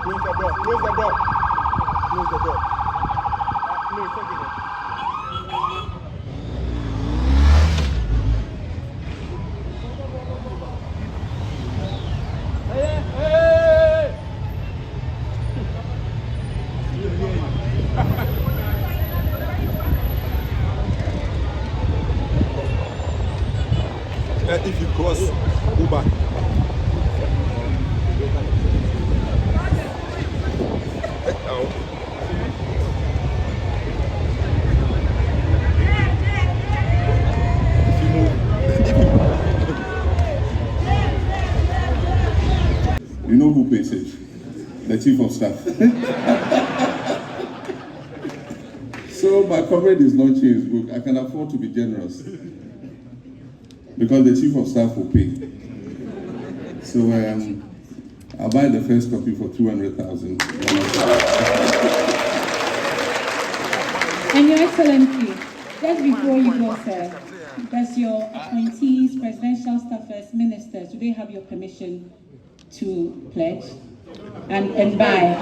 Close the door. Close the door. Close the door. No, it's okay. If you cross, go back. You know who pays it? The chief of staff. So my comrade is launching his book. I can afford to be generous because the chief of staff will pay. So I'll buy the first copy for 200,000. And Your Excellency, just before you go, sir, does your appointees, presidential staffers, ministers, do they have your permission to pledge and buy?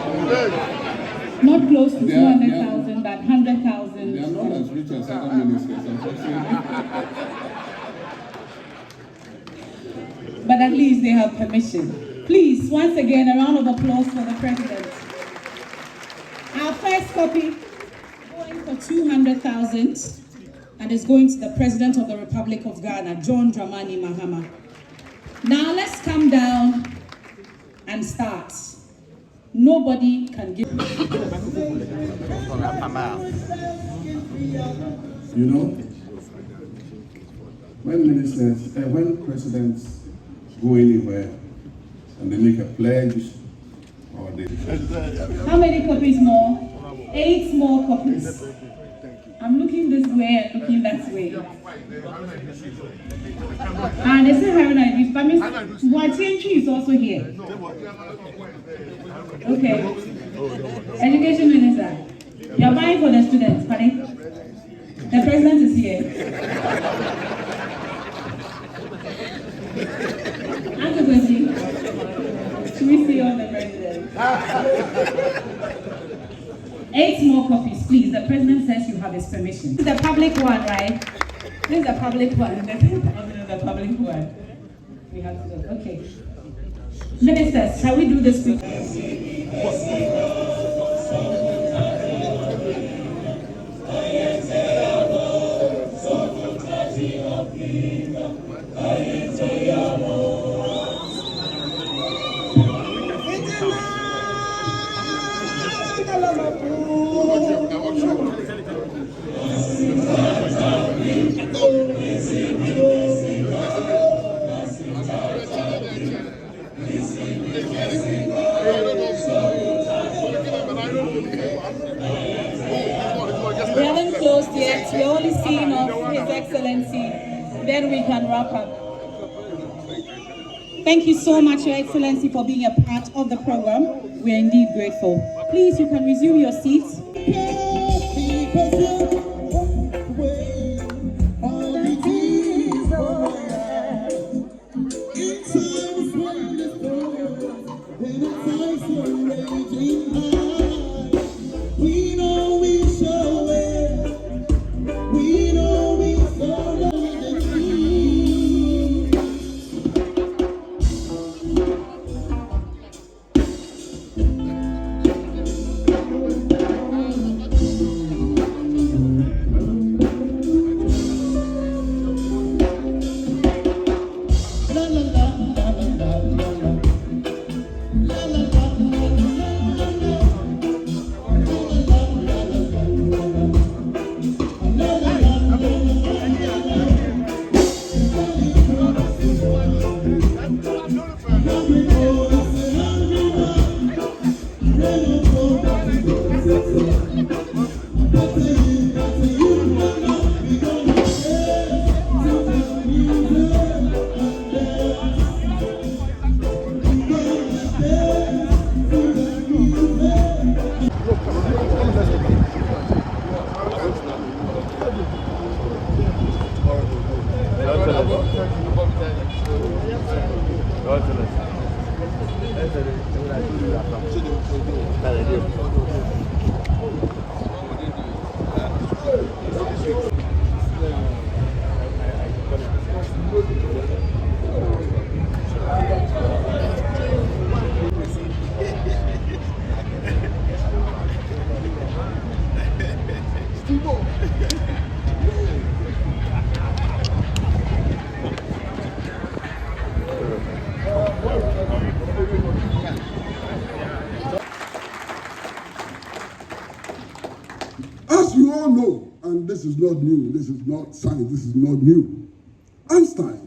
Not close to 200,000, but 100,000. They are not as rich as other ministers, unfortunately. But at least they have permission. Please, once again, a round of applause for the President. Our first copy going for 200,000 and is going to the President of the Republic of Ghana, John Dramani Mahama. Now let's come down and start. Nobody can give. You know, when presidents go anywhere and they make a pledge or they... How many copies more? 8 more copies. I'm looking this way and looking that way. And they say Haruna Idris, but Miss Watienchi is also here. Okay. Education Minister, you're buying for the students, pardon? The President is here. Uncle Kwesi, should we see all the President? 8 more copies, please. The President says you have his permission. This is the public one, right? This is the public one. This is the public one. We have to do. Okay. Ministers, shall we do this quickly? We haven't closed yet. We're only seeing of His Excellency. Then we can wrap up. Thank you so much, Your Excellency, for being a part of the program. We are indeed grateful. Please, you can resume your seats. As you all know, and this is not new, this is not science, this is not new, Einstein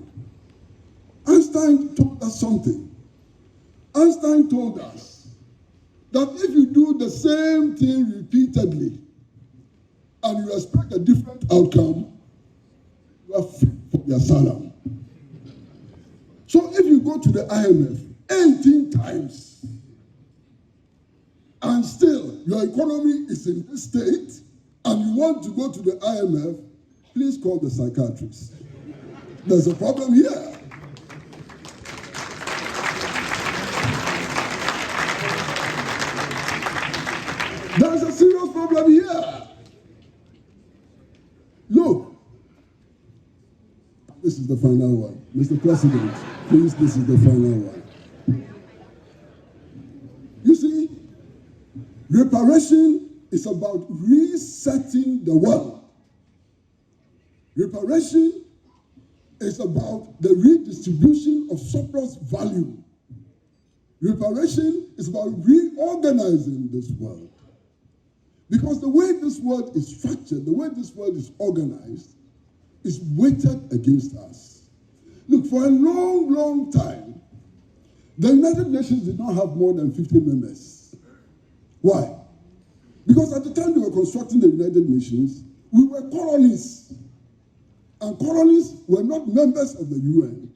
told us something. Einstein told us that if you do the same thing repeatedly and you expect a different outcome, you are fit for the asylum. So if you go to the IMF 18 times and still your economy is in this state and you want to go to the IMF, please call the psychiatrist. There's a problem here. There's a serious problem here. Look, this is the final one. Mr. President, please, this is the final one. You see, reparation is about resetting the world. Reparation is about the redistribution of surplus value. Reparation is about reorganizing this world. Because the way this world is structured, the way this world is organized, is weighted against us. Look, for a long, long time, the United Nations did not have more than 50 members. Why? Because at the time they were constructing the United Nations, we were colonies. And colonies were not members of the UN.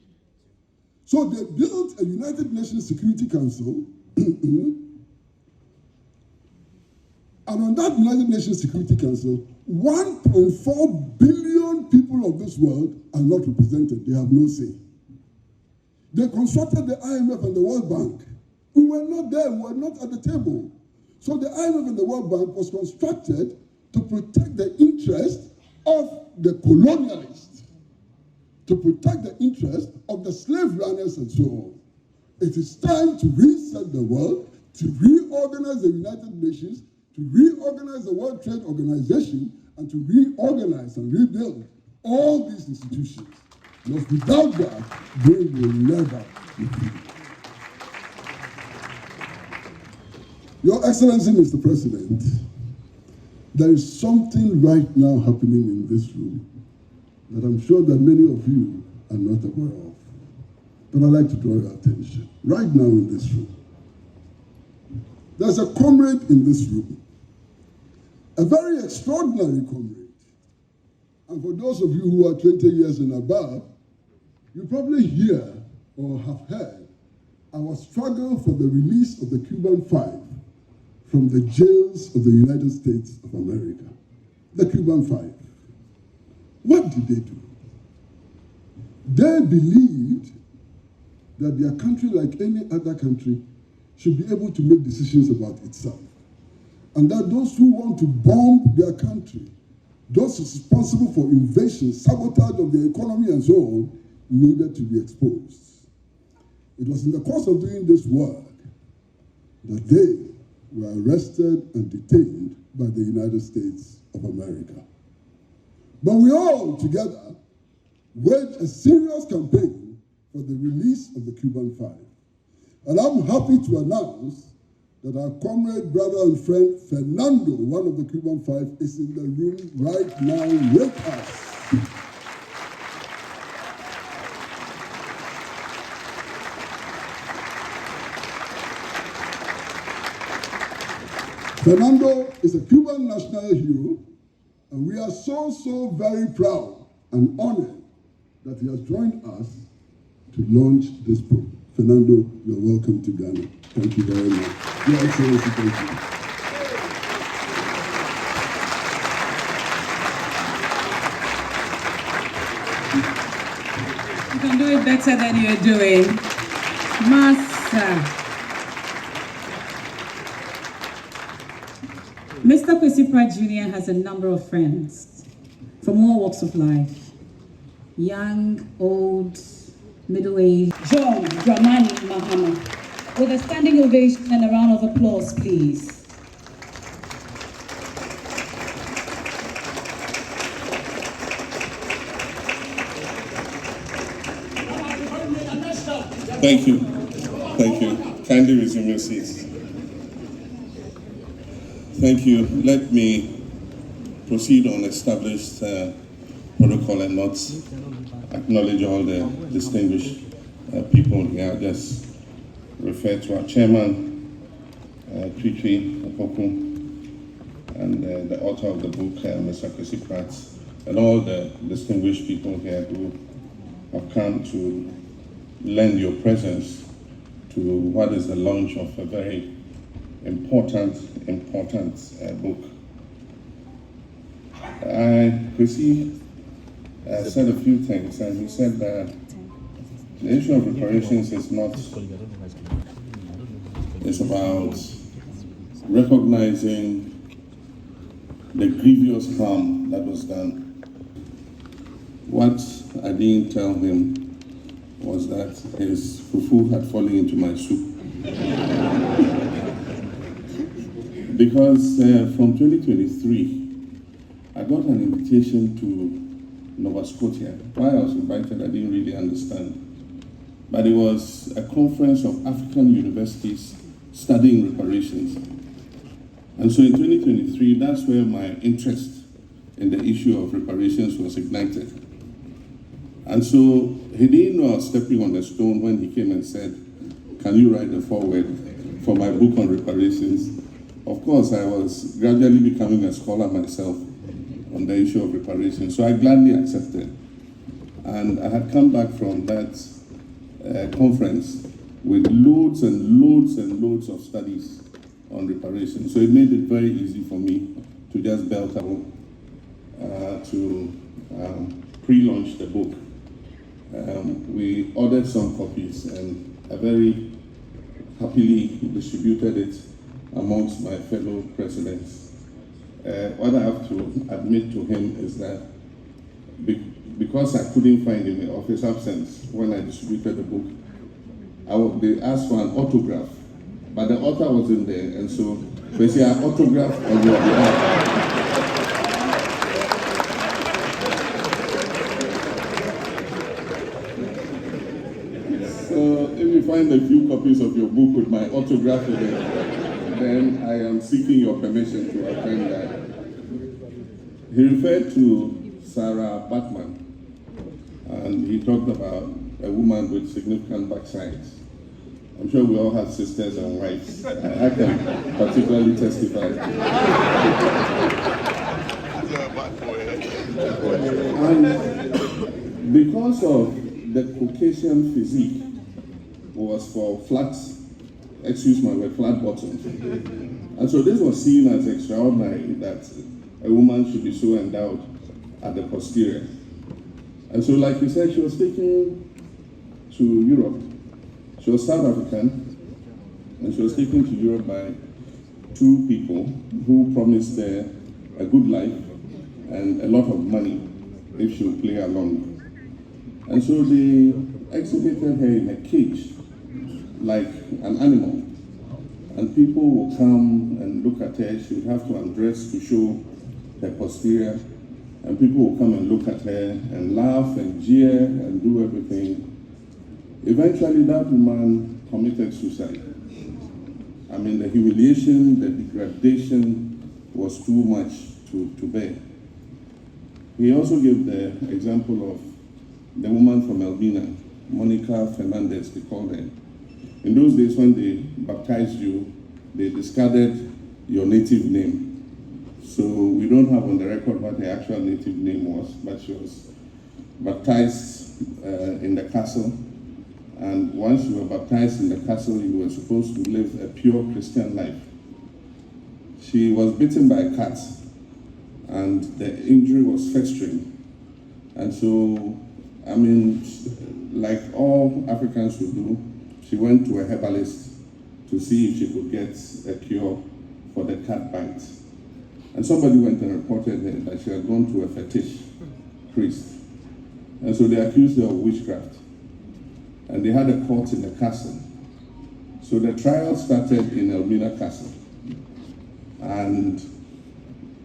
So they built a United Nations Security Council. And on that United Nations Security Council, 1.4 billion people of this world are not represented. They have no say. They constructed the IMF and the World Bank. We were not there. We were not at the table. So the IMF and the World Bank was constructed to protect the interest of the colonialists, to protect the interest of the slave runners and so on. It is time to reset the world, to reorganize the United Nations, to reorganize the World Trade Organization, and to reorganize and rebuild all these institutions. Because without that, they will never be free. Your Excellency, Mr. President, there is something right now happening in this room that I'm sure that many of you are not aware of. But I'd like to draw your attention. Right now in this room, there's a comrade in this room, a very extraordinary comrade. And for those of you who are 20 years and above, you probably hear or have heard our struggle for the release of the Cuban Five from the jails of the United States of America. The Cuban Five. What did they do? They believed that their country, like any other country, should be able to make decisions about itself. And that those who want to bomb their country, those responsible for invasion, sabotage of their economy and so on, needed to be exposed. It was in the course of doing this work that they were arrested and detained by the United States of America. But we all together waged a serious campaign for the release of the Cuban Five. And I'm happy to announce that our comrade, brother, and friend Fernando, one of the Cuban Five, is in the room right now with us. Fernando is a Cuban national hero, and we are so very proud and honored that he has joined us to launch this book. Fernando, you're welcome to Ghana. Thank you very much. Your Excellency, thank you. You can do it better than you're doing. Master. Mr. Kwesi Pratt Jr. has a number of friends from all walks of life. Young, old, middle-aged. John Dramani Mahama. With a standing ovation and a round of applause, please. Thank you. Thank you. Kindly resume your seats. Thank you. Let me proceed on established protocol and not acknowledge all the distinguished people here. I'll just refer to our chairman, Kwesi Pratt, and the author of the book, Mr. Kwesi Pratt, and all the distinguished people here who have come to lend your presence to what is the launch of a very important book. Kwesi said a few things, and he said that the issue of reparations is not, it's about recognizing the grievous harm that was done. What I didn't tell him was that his fufu had fallen into my soup. Because from 2023, I got an invitation to Nova Scotia. Why I was invited, I didn't really understand. But it was a conference of African universities studying reparations. And so in 2023, that's where my interest in the issue of reparations was ignited. And so he didn't know I was stepping on the stone when he came and said, "Can you write the foreword for my book on reparations?" Of course, I was gradually becoming a scholar myself on the issue of reparations, so I gladly accepted. And I had come back from that conference with loads and loads and loads of studies on reparations. So it made it very easy for me to just belt out to pre-launch the book. We ordered some copies, and I very happily distributed it amongst my fellow presidents. What I have to admit to him is that because I couldn't find him in office absence when I distributed the book, they asked for an autograph, but the author wasn't there, and so they say, "I autograph on your behalf." So if you find a few copies of your book with my autograph in it, then I am seeking your permission to attend that. He referred to Sarah Batman, and he talked about a woman with significant backsides. I'm sure we all have sisters and wives. I can particularly testify. And because of the Caucasian physique was for flat, excuse my word, flat bottoms. And so this was seen as extraordinary that a woman should be so endowed at the posterior. And so, like you said, she was taken to Europe. She was South African, and she was taken to Europe by two people who promised her a good life and a lot of money if she would play along. And so they exhibited her in a cage like an animal. And people will come and look at her. She would have to undress to show her posterior. And people will come and look at her and laugh and jeer and do everything. Eventually, that woman committed suicide. I mean, the humiliation, the degradation was too much to bear. He also gave the example of the woman from Albina, Monica Fernandez, they called her. In those days, when they baptized you, they discarded your native name. So we don't have on the record what her actual native name was, but she was baptized in the castle. And once you were baptized in the castle, you were supposed to live a pure Christian life. She was bitten by a cat, and the injury was festering. And so, I mean, like all Africans would do, she went to a herbalist to see if she could get a cure for the cat bite. And somebody went and reported her that she had gone to a fetish priest. And so they accused her of witchcraft. And they had a court in the castle. So the trial started in Elmina Castle. And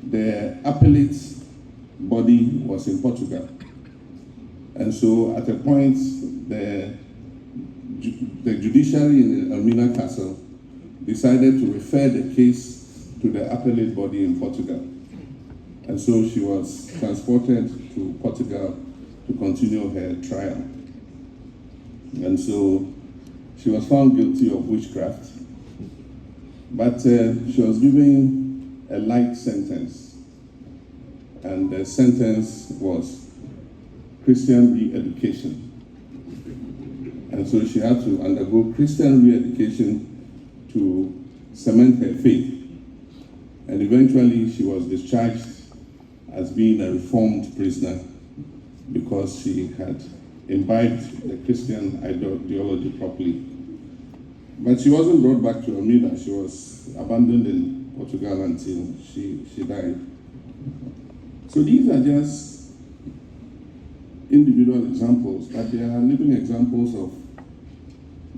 the appellate body was in Portugal. And so at a point, the judiciary in Elmina Castle decided to refer the case to the appellate body in Portugal. And so she was transported to Portugal to continue her trial. And so she was found guilty of witchcraft, but she was given a light sentence. And the sentence was Christian re-education. And so she had to undergo Christian re-education to cement her faith. And eventually she was discharged as being a reformed prisoner because she had imbibed the Christian ideology properly. But she wasn't brought back to Elmina. She was abandoned in Portugal until she died. So these are just individual examples, but they are living examples of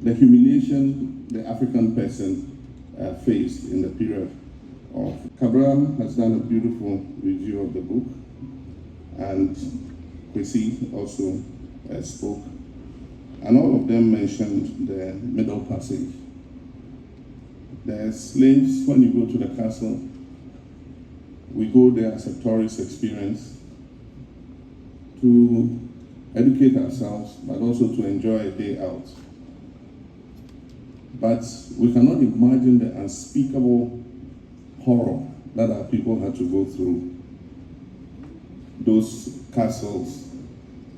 the humiliation the African person faced in the period of. Cabral has done a beautiful review of the book, and Kwesi also spoke, and all of them mentioned the Middle Passage. The slaves, when you go to the castle, we go there as a tourist experience to educate ourselves, but also to enjoy a day out. But we cannot imagine the unspeakable horror that our people had to go through those castles.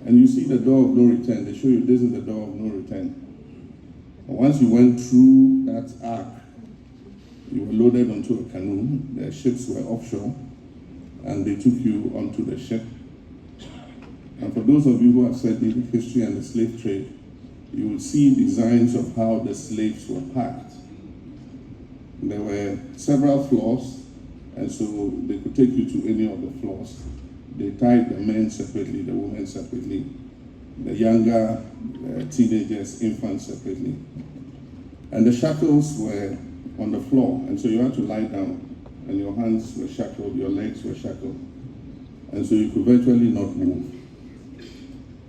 And you see the door of no return. They show you this is the door of no return. And once you went through that arc, you were loaded onto a canoe. The ships were offshore, and they took you onto the ship. And for those of you who have studied history and the slave trade, you will see designs of how the slaves were packed. There were several floors, and so they could take you to any of the floors. They tied the men separately, the women separately, the younger teenagers, infants separately. And the shackles were on the floor, and so you had to lie down, and your hands were shackled, your legs were shackled, and so you could virtually not move.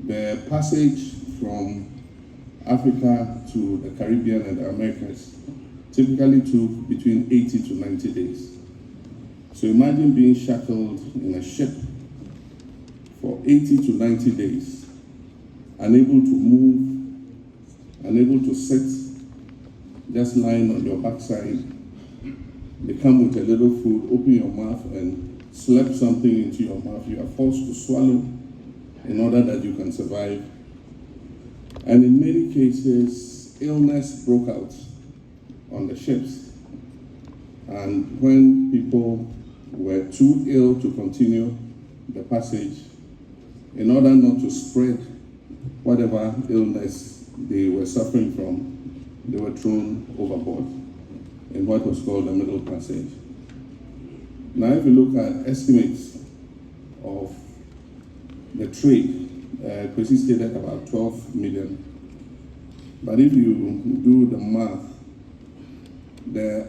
The passage from Africa to the Caribbean and the Americas typically took between 80 to 90 days. So imagine being shackled in a ship for 80 to 90 days, unable to move, unable to sit, just lying on your backside. They come with a little food, open your mouth and slap something into your mouth. You are forced to swallow in order that you can survive. And in many cases, illness broke out on the ships. And when people were too ill to continue the passage, in order not to spread whatever illness they were suffering from, they were thrown overboard in what was called the Middle Passage. Now, if you look at estimates of the trade, Kwesi stated about 12 million. But if you do the math, the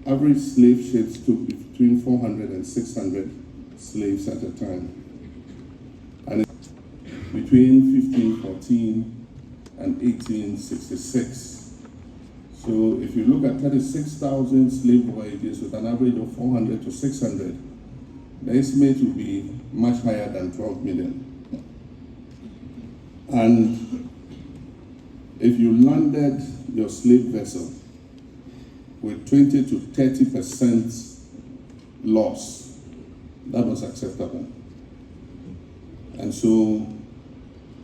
average slave ships took between 400 and 600 slaves at a time. And between 1514 and 1866. So if you look at 36,000 slave voyages with an average of 400 to 600, the estimate will be much higher than 12 million. And if you landed your slave vessel with 20 to 30% loss, that was acceptable. And so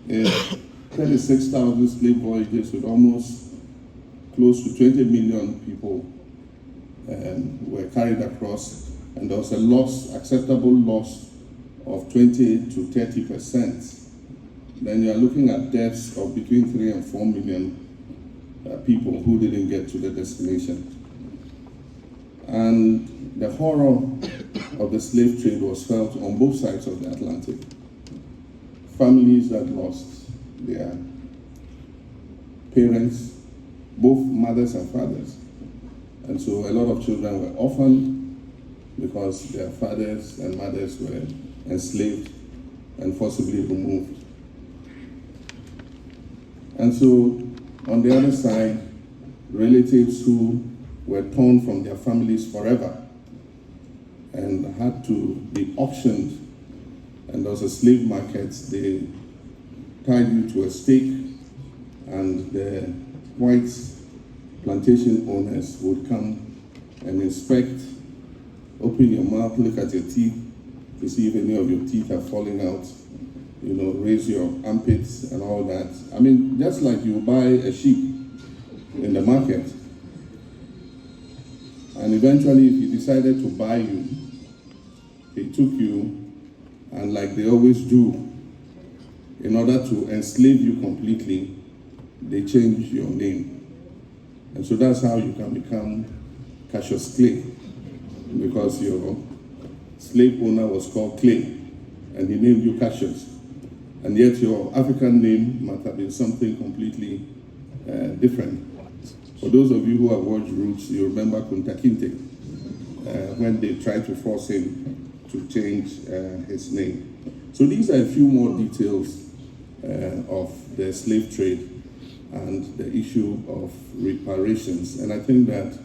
if 36,000 slave voyages with almost close to 20 million people were carried across, and there was a loss, acceptable loss of 20 to 30%, then you are looking at deaths of between 3 and 4 million people who didn't get to the destination. And the horror of the slave trade was felt on both sides of the Atlantic. Families that lost their parents, both mothers and fathers. And so a lot of children were orphaned because their fathers and mothers were enslaved and forcibly removed. And so on the other side, relatives who were torn from their families forever and had to be auctioned, and there was a slave market. They tied you to a stake, and the white plantation owners would come and inspect, open your mouth, look at your teeth to see if any of your teeth are falling out, you know, raise your armpits and all that. I mean, just like you buy a sheep in the market, and eventually if he decided to buy you, he took you, and like they always do, in order to enslave you completely, they change your name. And so that's how you can become Cassius Clay, because your slave owner was called Clay, and he named you Cassius. And yet your African name might have been something completely different. For those of you who have watched Roots, you remember Kunta Kinte, when they tried to force him to change his name. So these are a few more details of the slave trade and the issue of reparations. And I think that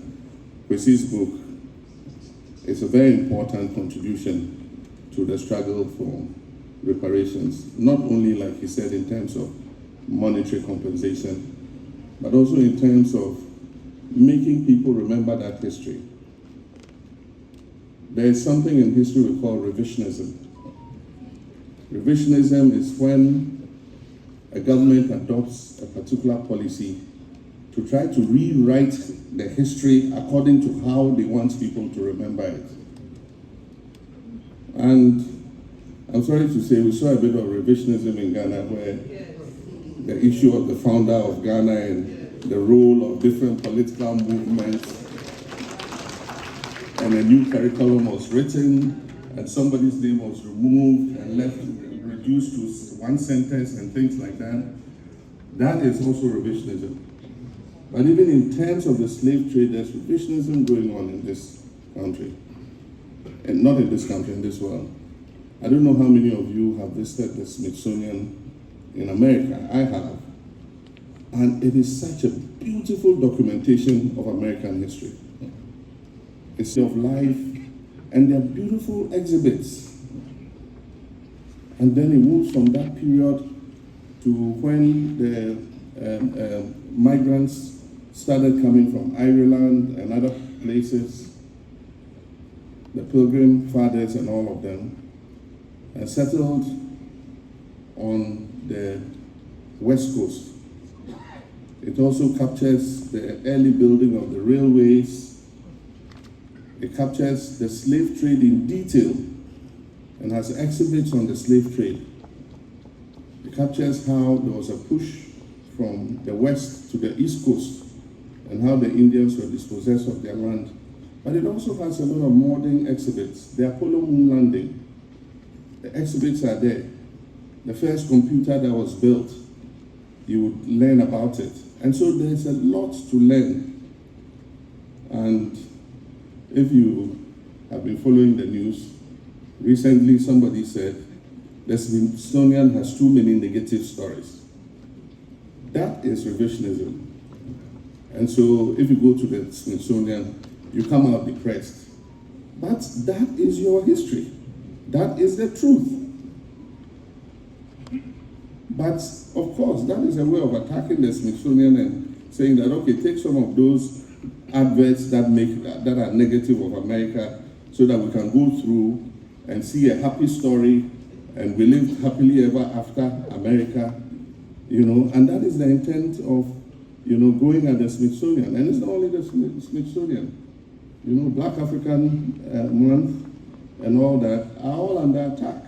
Kwesi's book is a very important contribution to the struggle for reparations, not only, like he said, in terms of monetary compensation, but also in terms of making people remember that history. There is something in history we call revisionism. Revisionism is when a government adopts a particular policy to try to rewrite the history according to how they want people to remember it. And I'm sorry to say, we saw a bit of revisionism in Ghana, where the issue of the founder of Ghana and the role of different political movements, and a new curriculum was written, and somebody's name was removed and left, reduced to one sentence and things like that. That is also revisionism. But even in terms of the slave trade, there's revisionism going on in this country. And not in this country, in this world. I don't know how many of you have visited the Smithsonian in America. I have. And it is such a beautiful documentation of American history. It's of life, and they're beautiful exhibits. And then it moves from that period to when the migrants started coming from Ireland and other places, the Pilgrim Fathers and all of them, and settled on the West Coast. It also captures the early building of the railways. It captures the slave trade in detail and has exhibits on the slave trade. It captures how there was a push from the west to the east coast and how the Indians were dispossessed of their land. But it also has a lot of modern exhibits. The Apollo moon landing, the exhibits are there. The first computer that was built, you would learn about it. And so there's a lot to learn. And if you have been following the news, recently somebody said, the Smithsonian has too many negative stories. That is revisionism. And so if you go to the Smithsonian, you come out depressed. But that is your history. That is the truth. But of course, that is a way of attacking the Smithsonian and saying that, okay, take some of those adverts that are negative of America so that we can go through and see a happy story and we live happily ever after America, you know, and that is the intent of, you know, going at the Smithsonian. And it's not only the Smithsonian, you know, Black African Month and all that are all under attack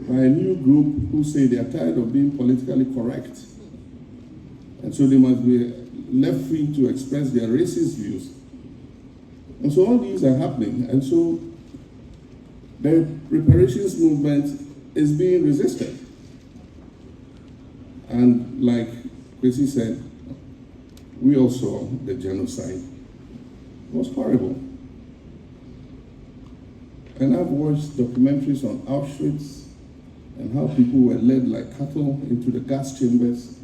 by a new group who say they are tired of being politically correct. And so they must be left free to express their racist views. And so all these are happening. And so The reparations movement is being resisted. And like Kwesi said, we all saw the genocide. It was horrible. And I've watched documentaries on Auschwitz and how people were led like cattle into the gas chambers.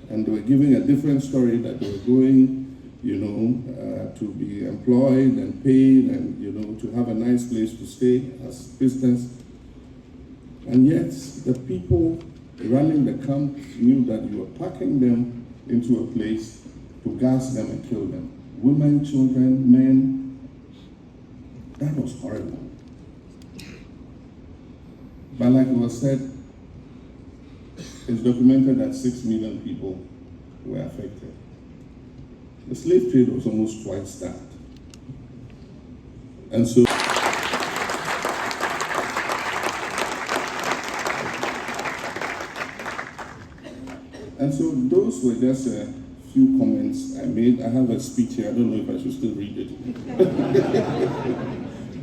And they were giving a different story that they were going, to be employed and paid and, to have a nice place to stay as business. And yet, the people running the camp knew that you were packing them into a place to gas them and kill them. Women, children, men. That was horrible. But like it was said, it's documented that 6 million people were affected. The slave trade was almost twice that. And so, those were just a few comments I made. I have a speech here. I don't know if I should still read it.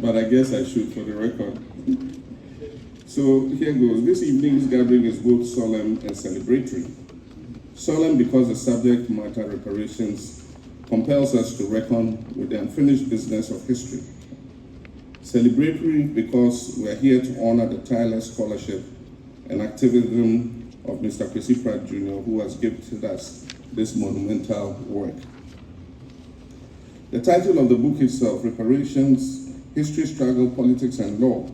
But I guess I should for the record. So here goes. This evening's gathering is both solemn and celebratory. Solemn because the subject matter, reparations, compels us to reckon with the unfinished business of history. Celebratory because we are here to honor the tireless scholarship and activism of Mr. Kwesi Pratt Jr., who has gifted us this monumental work. The title of the book itself, Reparations, History, Struggle, Politics, and Law,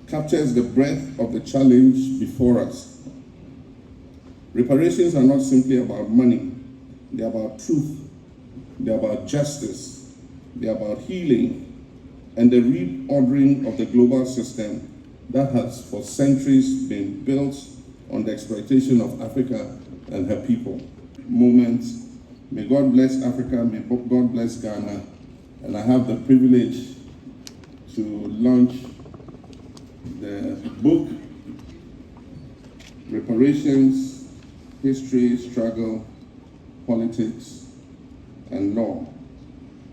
captures the breadth of the challenge before us. Reparations are not simply about money. They're about truth. They're about justice. They're about healing and the reordering of the global system that has for centuries been built on the exploitation of Africa and her people. May God bless Africa, may God bless Ghana, and I have the privilege to launch the book, Reparations, History, Struggle, Politics, and Law.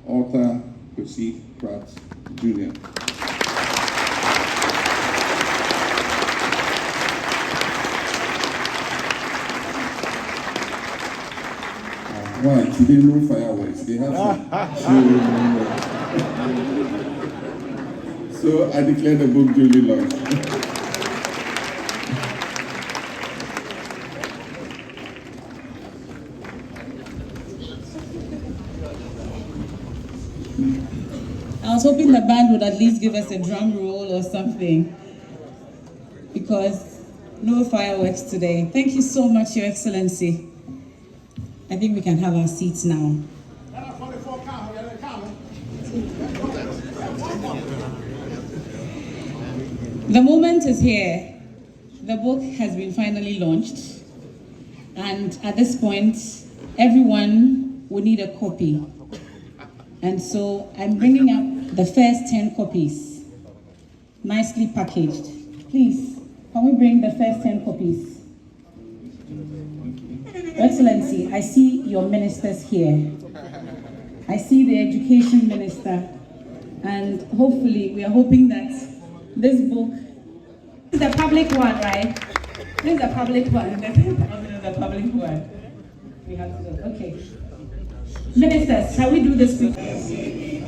Author, Kwesi Pratt Jr. Why? Today no fireworks. They have some. So I declare the book duly launched. I was hoping the band would at least give us a drum roll or something, because no fireworks today. Thank you so much, Your Excellency. I think we can have our seats now. The moment is here. The book has been finally launched. And at this point, everyone will need a copy. And so I'm bringing up the first 10 copies, nicely packaged. Please, can we bring the first 10 copies? Excellency, I see your ministers here. I see the education minister, and hopefully we are hoping that this book is a public one, right? This is a public one. This is a public one. We have to do. Okay. Ministers, shall we do this quickly?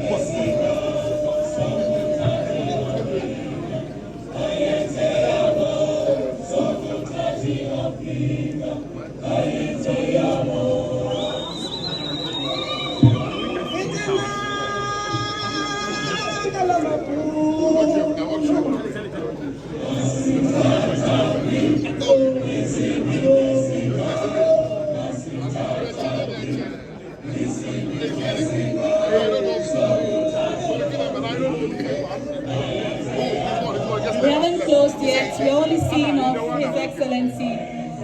We haven't closed yet. We're only seeing of His Excellency.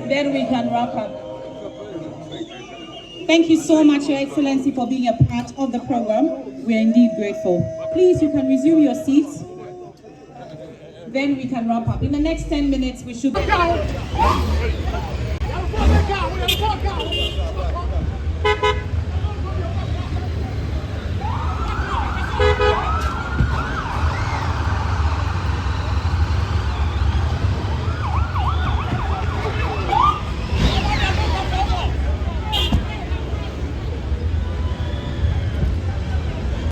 Then we can wrap up. Thank you so much, Your Excellency, for being a part of the program. We are indeed grateful. Please, you can resume your seats. Then we can wrap up. In the next 10 minutes, we should...